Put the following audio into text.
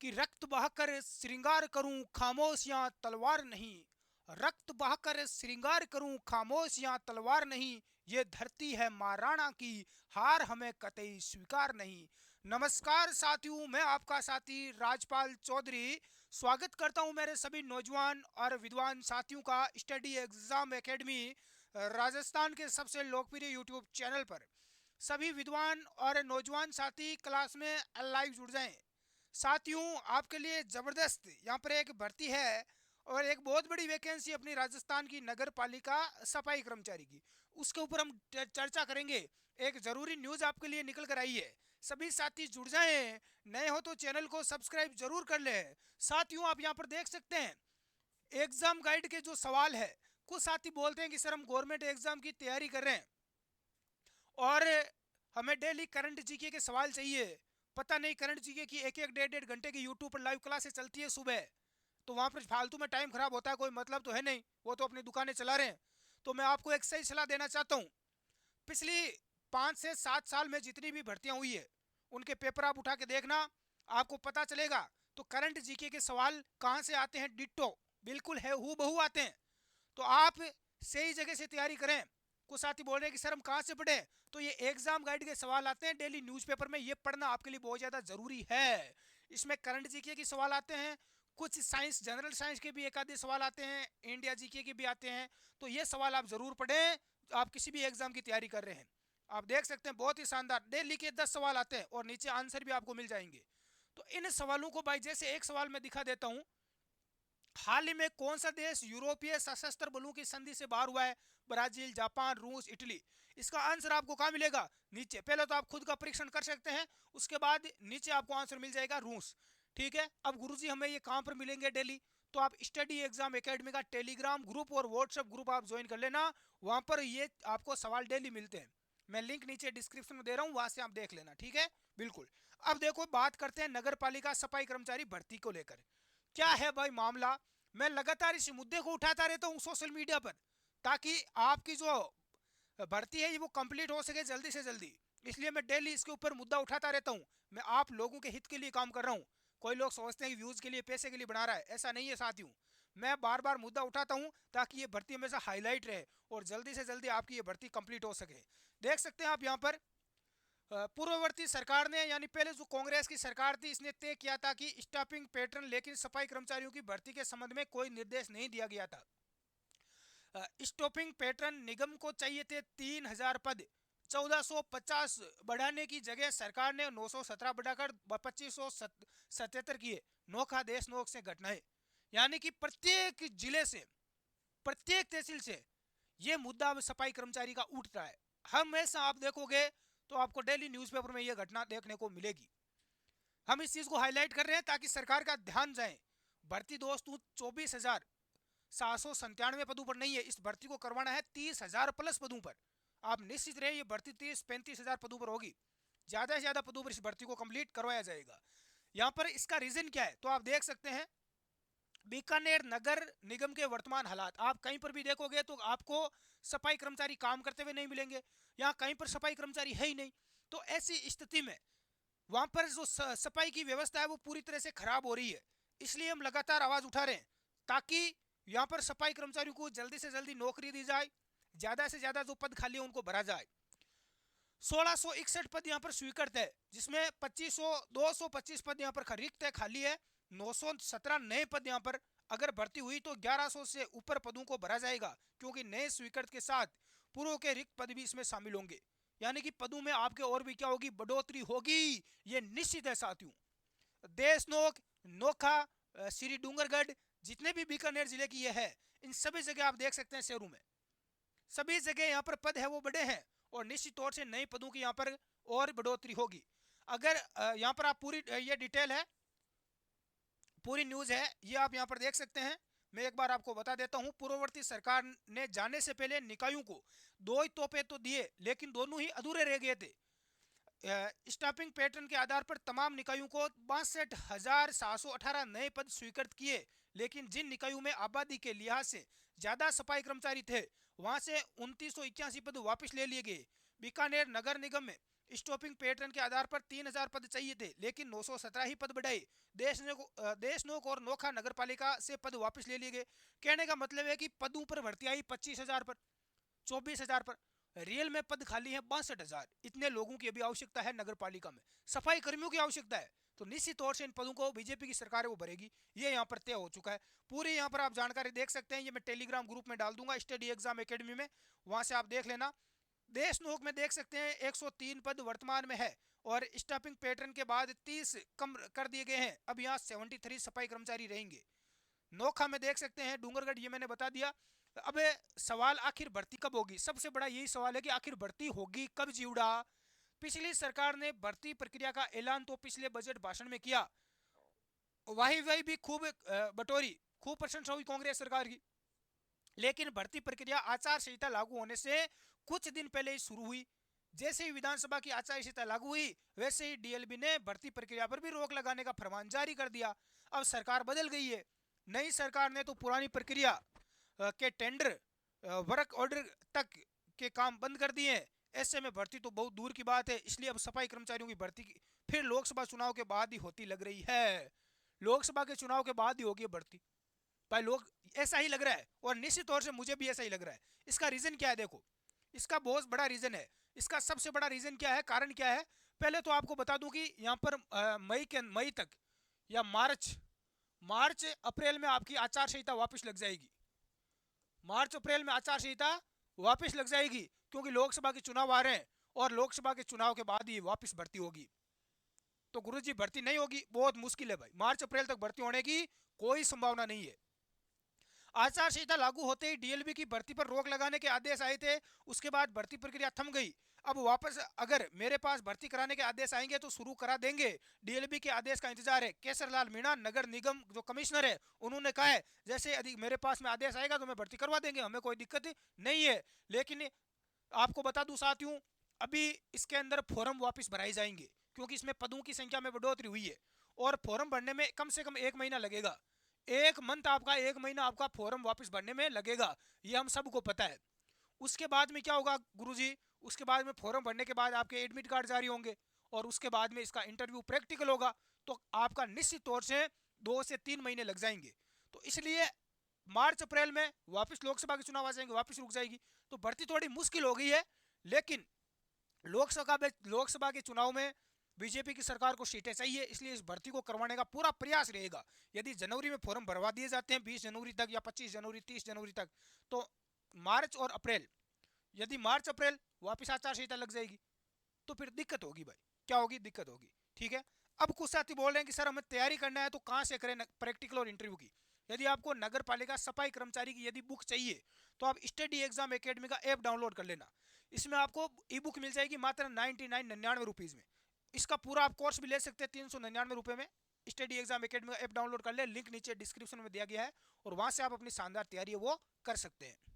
कि रक्त बहाकर श्रृंगार करूं खामोशियां तलवार नहीं। रक्त बहाकर श्रृंगार करूं खामोशियां तलवार नहीं। ये धरती है महाराणा की, हार हमें कतई स्वीकार नहीं। नमस्कार साथियों, मैं आपका साथी राजपाल चौधरी स्वागत करता हूं मेरे सभी नौजवान और विद्वान साथियों का स्टडी एग्जाम एकेडमी राजस्थान के सबसे लोकप्रिय यूट्यूब चैनल पर। सभी विद्वान और नौजवान साथी क्लास में लाइव जुड़ जाएं। साथियों, आपके लिए जबरदस्त यहाँ पर एक भर्ती है और एक बहुत बड़ी वैकेंसी अपनी राजस्थान की नगर पालिका सफाई कर्मचारी की, उसके ऊपर हम चर्चा करेंगे। एक जरूरी न्यूज आपके लिए निकल कर आई है, सभी साथी जुड़ जाएं। नए हो तो चैनल को सब्सक्राइब जरूर कर ले। साथियों, आप यहाँ पर देख सकते हैं एग्जाम गाइड के जो सवाल है। कुछ साथी बोलते हैं कि सर हम गवर्नमेंट एग्जाम की तैयारी कर रहे हैं और हमें डेली करंट जीके के सवाल चाहिए। पता नहीं करंट जीके की एक एक डेढ़ घंटे की यूट्यूब पर लाइव क्लासेस चलती है सुबह, तो वहां पर फालतू में टाइम खराब होता है, कोई मतलब तो है नहीं, वो तो अपनी दुकानें चला रहे हैं। तो मैं आपको एक सही सलाह देना चाहता हूँ। पिछली 5 से 7 साल में जितनी भी भर्तियां हुई है उनके पेपर आप उठा के देखना, आपको पता चलेगा। तो करंट जीके के सवाल कहाँ से आते हैं, डिट्टो बिल्कुल है हु बहू आते हैं। तो आप सही जगह से तैयारी करें। कुछ साथी बोल रहे हैं कि सर हम कहाँ से पढ़े, तो ये एग्जाम गाइड के सवाल आते हैं डेली न्यूज़पेपर में, ये पढ़ना आपके लिए बहुत ज़्यादा जरूरी है। इसमें करंट जीके के सवाल आते हैं, कुछ साइंस जनरल साइंस के भी एक आधे सवाल आते हैं, इंडिया जीके के भी आते हैं। तो ये सवाल आप जरूर पढ़ें, आप किसी भी एग्जाम की तैयारी कर रहे हैं। आप देख सकते हैं बहुत ही शानदार डेली के 10 सवाल आते हैं और नीचे आंसर भी आपको मिल जाएंगे। तो इन सवालों को भाई जैसे एक सवाल में दिखा देता हूं, हाल ही में कौन सा देश यूरोपीय सशस्त्र बलों की संधि से बाहर हुआ है? ब्राजील, जापान, रूस, इटली। इसका आंसर आपको कहां मिलेगा? नीचे। पहले तो आप खुद का परीक्षण कर सकते हैं, उसके बाद नीचे आपको आंसर मिल जाएगा रूस। ठीक है, अब गुरुजी हमें ये कहां पर मिलेंगे डेली? तो आप स्टडी एग्जाम एकेडमी का टेलीग्राम ग्रुप और व्हाट्सएप ग्रुप आप ज्वाइन कर लेना, वहां पर ये आपको सवाल डेली मिलते हैं। मैं लिंक नीचे डिस्क्रिप्शन में दे रहा हूं, वहां से आप देख लेना। ठीक है, बिल्कुल। अब देखो, बात करते हैं नगर पालिका सफाई कर्मचारी भर्ती को लेकर। क्या है भाई मामला? मैं लगातार इस मुद्दे को उठाता रहता हूँ सोशल मीडिया पर, ताकि आपकी जो भर्ती है वो कंप्लीट हो सके जल्दी से जल्दी। इसलिए मैं डेली इसके ऊपर मुद्दा उठाता रहता हूँ। मैं आप लोगों के हित के लिए काम कर रहा हूँ। कोई लोग सोचते हैं कि व्यूज के लिए, पैसे के लिए बना रहा है, ऐसा नहीं है साथियों। मैं बार बार मुद्दा उठाता हूँ ताकि ये भर्ती हमेशा हाईलाइट रहे और जल्दी से जल्दी आपकी ये भर्ती कंप्लीट हो सके। देख सकते हैं आप यहाँ पर पूर्ववर्ती सरकार ने, यानी पहले जो कांग्रेस की सरकार थी, इसने तय किया था कि स्टाफिंग पैटर्न, लेकिन सफाई कर्मचारियों की भर्ती के संबंध में कोई निर्देश नहीं दिया गया था। स्टाफिंग पैटर्न निगम को चाहिए थे 3000 पद, 1450 बढ़ाने की जगह सरकार ने 917 बढ़ाकर 2577 किए। नोखा देश नोक से घटना है, यानी कि प्रत्येक जिले से, प्रत्येक तहसील से ये मुद्दा अब सफाई कर्मचारी का उठ रहा है। हमेशा आप देखोगे तो आपको डेली न्यूज़पेपर में यह घटना देखने को मिलेगी। हम इस चीज को हाईलाइट कर रहे हैं ताकि सरकार का ध्यान जाए। भर्ती दोस्तों 24,797 पदों पर नहीं है, इस भर्ती को करवाना है 30,000 प्लस पदों पर। आप निश्चित रहे, ये भर्ती 30-35 हजार पदों पर होगी। ज्यादा से ज्यादा पदों पर इस भर्ती को कंप्लीट करवाया जाएगा। यहाँ पर इसका रीजन क्या है, तो आप देख सकते हैं बीकानेर नगर निगम के वर्तमान हालात। आप कहीं पर भी देखोगे तो आपको सफाई कर्मचारी काम करते हुए नहीं मिलेंगे, यहाँ कहीं पर सफाई कर्मचारी है ही नहीं। तो ऐसी स्थिति में वहां पर जो सफाई की व्यवस्था है वो पूरी तरह से खराब हो रही है। इसलिए हम लगातार आवाज उठा रहे हैं ताकि यहाँ पर सफाई कर्मचारियों को जल्दी से जल्दी नौकरी दी जाए, ज्यादा से ज्यादा जो पद खाली है उनको भरा जाए। 1661 पद यहाँ पर स्वीकृत है, जिसमें 225 पद यहाँ पर रिक्त है, खाली है। 917 नए पद यहाँ पर अगर भर्ती हुई तो 1100 से ऊपर पदों को भरा जाएगा, क्योंकि नए स्वीकृत के साथ पूर्व के रिक्त पद भी इसमें शामिल होंगे। यानी कि पदों में आपके और भी क्या होगी, बढ़ोतरी होगी, ये निश्चित है साथियों। देशनोक, नोखा, श्री डूंगरगढ़, जितने भी बीकानेर जिले की ये है, इन सभी जगह आप देख सकते हैं शहरों में सभी जगह यहाँ पर पद है वो बड़े हैं और निश्चित तौर से नए पदों की यहाँ पर और बढ़ोतरी होगी। अगर यहाँ पर आप पूरी ये डिटेल है, पूरी न्यूज है, ये आप यहाँ पर देख सकते हैं। मैं एक बार आपको बता देता हूं, पूर्ववर्ती सरकार ने जाने से पहले निकायों को 2 ही तोहफे तो दिए, लेकिन दोनों ही अधूरे रह गए थे। स्टाफिंग पैटर्न के आधार पर तमाम निकायों को 62,718 नए पद स्वीकृत किए, लेकिन जिन निकायों में आबादी के लिहाज से ज्यादा सफाई कर्मचारी थे वहां से 2981 पद वापस ले लिए गए। बीकानेर नगर निगम में स्टॉपिंग पैटर्न के आधार पर 3000 पद चाहिए थे, लेकिन 917 ही पद बढ़ाए। देशनोक और नोखा नगर पालिका से पद वापस ले लिए गए। कहने का मतलब है कि पदों पर भर्ती आई 25,000 पर, 24,000 पर, रियल में पद खाली है 62,000। इतने लोगों की अभी आवश्यकता है नगर पालिका में, सफाई कर्मियों की आवश्यकता है। तो निश्चित तौर से इन पदों को बीजेपी की सरकार है वो भरेगी, ये यहाँ पर तय हो चुका है। पूरी यहाँ पर आप जानकारी देख सकते हैं, ये मैं टेलीग्राम ग्रुप में डाल दूंगा स्टडी एग्जाम एकेडमी में, वहां से आप देख लेना। देशनोक में देख सकते हैं 103 पद वर्तमान में है और स्टाफिंग पैटर्न के बाद 30 कम कर दिए गए हैं। अब यहाँ 73 सफाई कर्मचारी रहेंगे। नोखा में देख सकते हैं डूंगरगढ़, ये मैंने बता दिया। अब सवाल आखिर भर्ती कब होगी, सबसे बड़ा यही सवाल है कि आखिर भर्ती होगी कब जीवड़ा। पिछली सरकार ने भर्ती प्रक्रिया का ऐलान तो पिछले बजट भाषण में किया, वाही वाही भी खूब बटोरी, खूब प्रशंसा हुई कांग्रेस सरकार की, लेकिन भर्ती प्रक्रिया आचार संहिता लागू होने से कुछ दिन पहले ही शुरू हुई। जैसे ही विधानसभा की आचार संहिता लागू हुई वैसे ही डीएलबी ने भर्ती प्रक्रिया पर भी रोक लगाने का फरमान जारी कर दिया। अब सरकार बदल गई है, नई सरकार ने तो पुरानी प्रक्रिया के टेंडर वर्क ऑर्डर तक के काम बंद कर दिए हैं। ऐसे में भर्ती तो बहुत दूर की बात है। इसलिए अब सफाई कर्मचारियों की भर्ती फिर लोकसभा चुनाव के बाद ही होती लग रही है। लोकसभा के चुनाव के बाद ही होगी भर्ती भाई, लोग ऐसा ही लग रहा है और निश्चित तौर से मुझे भी ऐसा ही लग रहा है। इसका रीजन क्या है, देखो इसका बहुत बड़ा रीजन है। इसका सबसे बड़ा रीजन क्या है, कारण क्या है, पहले तो आपको बता दूं कि यहाँ पर मई तक या मार्च अप्रैल में आपकी आचार संहिता वापस लग जाएगी। मार्च अप्रैल में आचार संहिता वापस लग जाएगी, क्योंकि लोकसभा के चुनाव आ रहे हैं और लोकसभा के चुनाव के बाद ही वापस भर्ती होगी। तो गुरुजी भर्ती नहीं होगी, बहुत मुश्किल है भाई, मार्च अप्रैल तक भर्ती होने की कोई संभावना नहीं है। आचार संहिता लागू होते ही डीएलबी की भर्ती पर रोक लगाने के आदेश आए थे, उसके बाद भर्ती प्रक्रिया थम गई। अब वापस अगर मेरे पास भर्ती कराने के आदेश आएंगे तो शुरू करा देंगे। डीएलबी के आदेश का इंतजार है। केसरलाल मीणा नगर निगम जो कमिश्नर है उन्होंने कहा है जैसे यदि मेरे पास में आदेश आएगा तो मैं भर्ती करवा देंगे, हमें कोई दिक्कत नहीं है। लेकिन आपको बता दूं साथियों, अभी इसके अंदर फॉर्म वापस भराए जाएंगे, क्योंकि इसमें पदों की संख्या में बढ़ोतरी हुई है और फॉर्म भरने में कम से कम 1 महीना लगेगा। 1 महीना आपका फॉर्म वापस भरने में लगेगा, ये हम सबको पता है। उसके बाद में क्या होगा गुरुजी, उसके बाद में फॉर्म भरने के बाद आपके एडमिट कार्ड जारी होंगे और उसके बाद में इसका इंटरव्यू प्रैक्टिकल होगा, तो आपका निश्चित तौर से 2 से 3 महीने लग जाएंगे। तो इसलिए मार्च अप्रैल में वापस लोकसभा के चुनाव आ जाएंगे, वापस रुक जाएगी। तो भर्ती थोड़ी मुश्किल हो गई है, लेकिन लोकसभा के चुनाव में बीजेपी की सरकार को सीटें चाहिए, इसलिए इस भर्ती को करवाने का पूरा प्रयास रहेगा। यदि जनवरी में फॉर्म भरवा दिए जाते हैं 20 जनवरी तक या 25 जनवरी 30 जनवरी तक, तो मार्च और अप्रैल, यदि मार्च अप्रैल वापस आचार संहिता लग जाएगी तो फिर दिक्कत होगी भाई। क्या होगी, दिक्कत होगी। ठीक है, अब कुछ साथी बोल रहे हैं कि सर हमें तैयारी करना है तो कहाँ से करें प्रैक्टिकल और इंटरव्यू की। यदि आपको नगर पालिका सफाई कर्मचारी की यदि बुक चाहिए तो आप स्टडी एग्जाम एकेडमी का ऐप डाउनलोड कर लेना। इसमें आपको ई बुक मिल जाएगी मात्र 99 रुपीज़ में। इसका पूरा आप कोर्स भी ले सकते हैं 399 रुपये में। स्टडी एग्जाम एकेडमी का ऐप डाउनलोड कर ले, लिंक नीचे डिस्क्रिप्शन में दिया गया है और वहां से आप अपनी शानदार तैयारी वो कर सकते हैं।